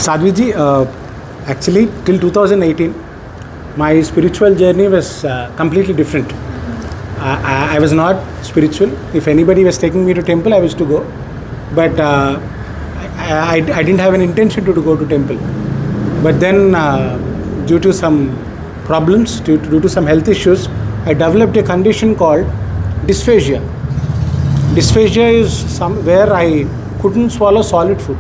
Sadhviji, actually till 2018, my spiritual journey was completely different. I was not spiritual. If anybody was taking me to temple, I was to go. But I didn't have an intention to go to temple. But then due to some problems, due to some health issues, I developed a condition called dysphagia. Dysphagia is where I couldn't swallow solid food.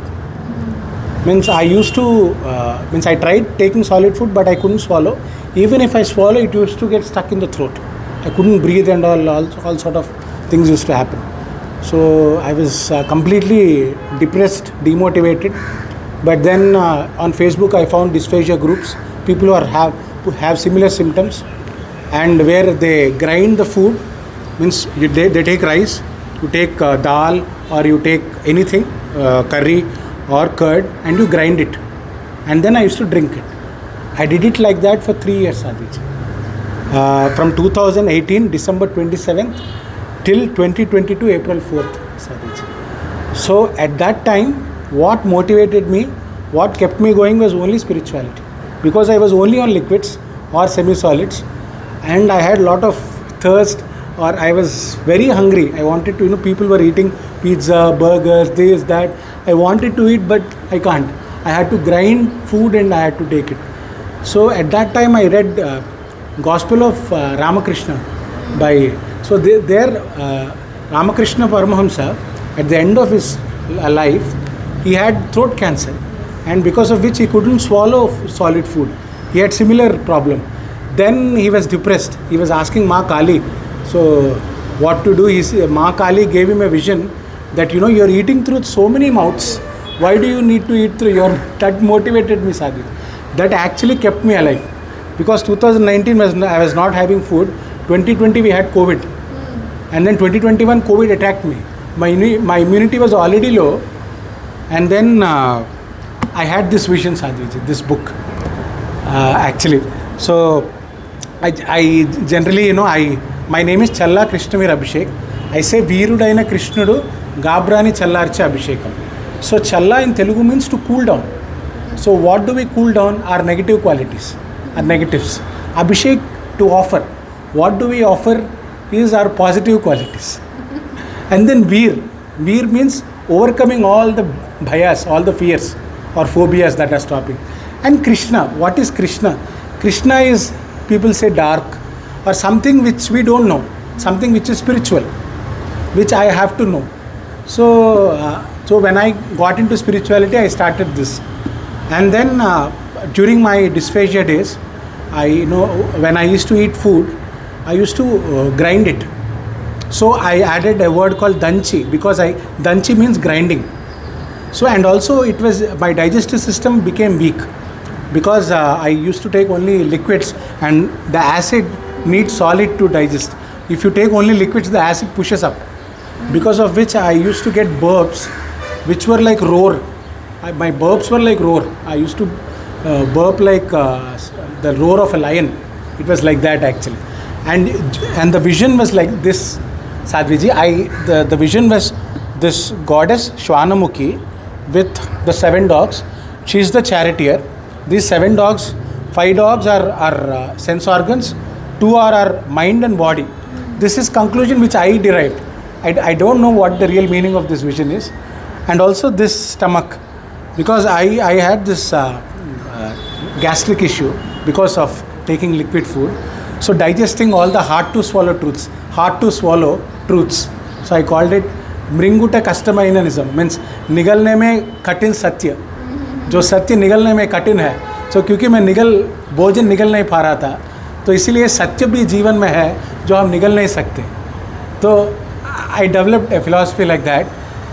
Means I used to, I tried taking solid food, but I couldn't swallow. Even if I swallow, it used to get stuck in the throat. I couldn't breathe and all sort of things used to happen. So I was completely depressed, demotivated. But then on Facebook, I found dysphagia groups, people who have similar symptoms, and where they grind the food. Means they take rice, you take dal, or you take anything, curry or curd, and you grind it. And then I used to drink it. I did it like that for 3 years, Sadhviji. From 2018, December 27th, till 2022, April 4th, Sadhviji. So at that time, what motivated me, what kept me going was only spirituality. Because I was only on liquids or semi-solids, and I had a lot of thirst, or I was very hungry. I wanted to, people were eating pizza, burgers, this, that. I wanted to eat, but I can't. I had to grind food and I had to take it. So at that time, I read Gospel of Ramakrishna So there, Ramakrishna Paramahamsa, at the end of his life, he had throat cancer, and because of which he couldn't swallow solid food. He had similar problem. Then he was depressed. He was asking Ma Kali, so what to do? Ma Kali gave him a vision that you're eating through so many mouths. Why do you need to eat through your? That motivated me, Sadhviji. That actually kept me alive. Because 2019 I was not having food. 2020 we had COVID, and then 2021 COVID attacked me. My immunity was already low, and then I had this vision, Sadhviji, this book. Actually, so I generally, my name is Challa Krishnamir Abhishek. I say Veerudaina Krishnudu Gabrani Challarcha Abhishekam. So Challa in Telugu means to cool down. So what do we cool down? Our negative qualities, our negatives. Abhishek, to offer. What do we offer is our positive qualities. And then Veer. Veer means overcoming all the bhayas, all the fears or phobias that are stopping. And Krishna. What is Krishna? Krishna is, people say, dark, or something which we don't know, something which is spiritual, which I have to know. So when I got into spirituality, I started this. And then during my dysphagia days, when I used to eat food, I used to grind it. So I added a word called danchi, because danchi means grinding. So, and also it was, my digestive system became weak, because I used to take only liquids, and the acid needs solid to digest. If you take only liquids, the acid pushes up. Because of which I used to get burps, which were like roar. My burps were like roar. I used to burp like the roar of a lion. It was like that actually. And the vision was like this, Sadhviji. The vision was this goddess Shwanamukhi with the 7 dogs. She is the charioteer. These 7 dogs, 5 dogs are sense organs, 2 are our mind and body. This is conclusion which I derived. I don't know what the real meaning of this vision is. And also this stomach, because I had this gastric issue because of taking liquid food. So digesting all the hard to swallow truths. So I called it Mringuta Kastamainanism, means निगलने में कठिन सत्य, जो सत्य निगलने में कठिन है. So क्योंकि मैं भोजन निगल नहीं पा रहा था, तो इसीलिए सत्य भी जीवन में है जो हम निगल नहीं सकते. तो I developed a philosophy like that.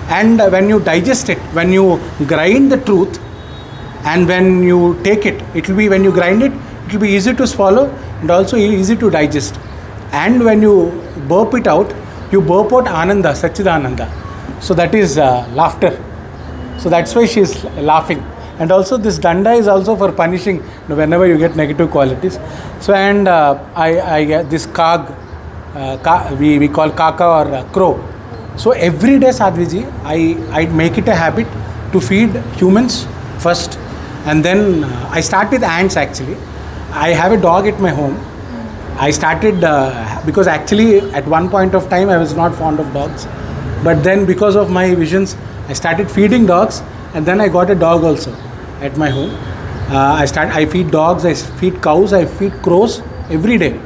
And when you digest it, when you grind the truth, and when you take it, it will be, when you grind it, it will be easy to swallow and also easy to digest. And when you burp it out, you burp out Ananda, Satchidananda. So that is laughter. So that's why she is laughing. And also this danda is also for punishing whenever you get negative qualities. So and this kag, we call kaka or crow. So every day, Sadhviji, I make it a habit to feed humans first, And then I start with ants actually. I have a dog at my home. I started because actually at one point of time I was not fond of dogs. But then because of my visions, I started feeding dogs, and then I got a dog also at my home. I feed dogs, I feed cows, I feed crows every day.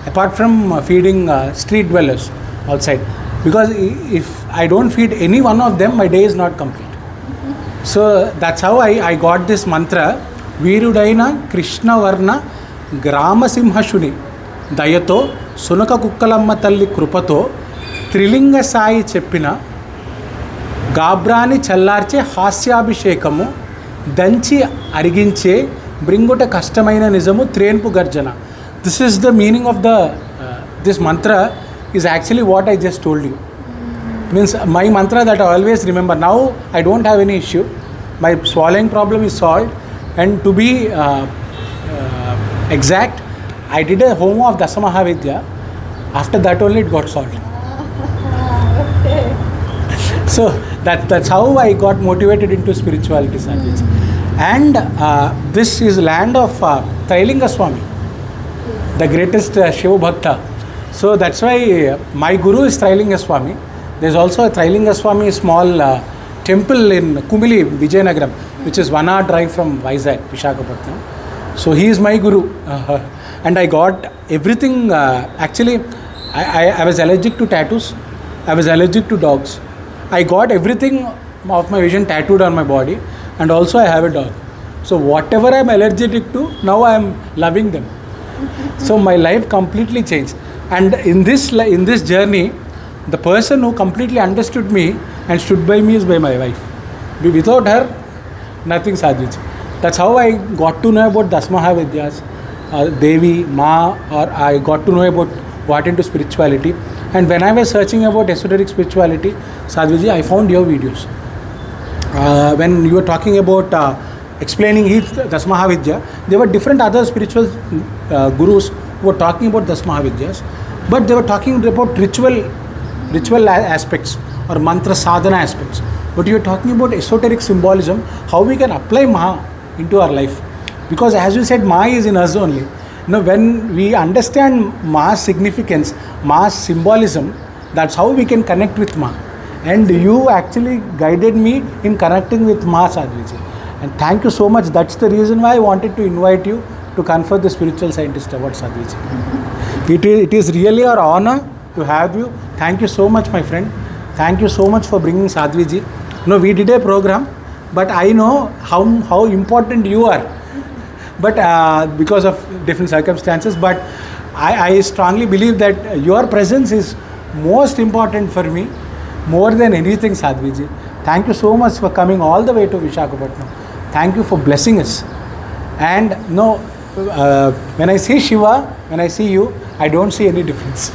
Apart from feeding street dwellers outside. Because if I don't feed any one of them, my day is not complete. So that's how I got this mantra. Veerudaina Krishna Varna Grama Simhashuni Dayato Sunaka Kukkalamma Talli Krupato Trilinga Sai Cheppina Gabrani Challarche Hasyabhishekamu Danchi Ariginche Bringuta Kastamaina Nizamu Trenpu Garjana. This is the meaning of this mantra is actually what I just told you. Means my mantra that I always remember. Now I don't have any issue. My swallowing problem is solved. And to be exact, I did a homo of Dasamahavidya. After that only it got solved. So that's how I got motivated into spirituality, Sadhviji. And this is land of Trailinga Swami, the greatest Shiva Bhakta. So that's why my guru is Trailinga Swami. There's also a Trailinga Swami small temple in Kumili, Vijayanagaram, which is 1 hour drive from Vizag, Visakhapatnam. So he is my guru. And I got everything. Actually, I was allergic to tattoos. I was allergic to dogs. I got everything of my vision tattooed on my body. And also I have a dog. So whatever I'm allergic to, now I'm loving them. So my life completely changed. And in this journey, the person who completely understood me and stood by me is by my wife. Without her, nothing, Sadhviji. That's how I got to know about Dasmahavidyas, Devi, Ma, or I got to know about what into spirituality. And when I was searching about esoteric spirituality, Sadhviji, I found your videos. When you were talking about explaining each Dasmahavidya, there were different other spiritual gurus who were talking about Dasmahavidyas, but they were talking about ritual aspects or mantra sadhana aspects. But you are talking about esoteric symbolism, how we can apply Maha into our life. Because as you said, Maha is in us only. When we understand Maha's significance, Maha's symbolism, that's how we can connect with Maha. And you actually guided me in connecting with Maha, Sadhviji. And thank you so much. That's the reason why I wanted to invite you to confer the Spiritual Scientist Award, Sadhviji. It is really our honor to have you. Thank you so much, my friend. Thank you so much for bringing Sadhviji. We did a program, but I know how important you are. But because of different circumstances, but I strongly believe that your presence is most important for me, more than anything, Sadhviji. Thank you so much for coming all the way to Visakhapatnam. Thank you for blessing us. And when I see Shiva, when I see you, I don't see any difference.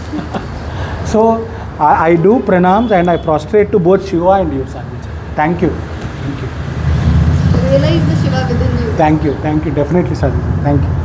So I do pranams and I prostrate to both Shiva and you, Sadhviji. Thank you. Thank you. Realize the Shiva within you. Thank you. Definitely, Sadhviji. Thank you.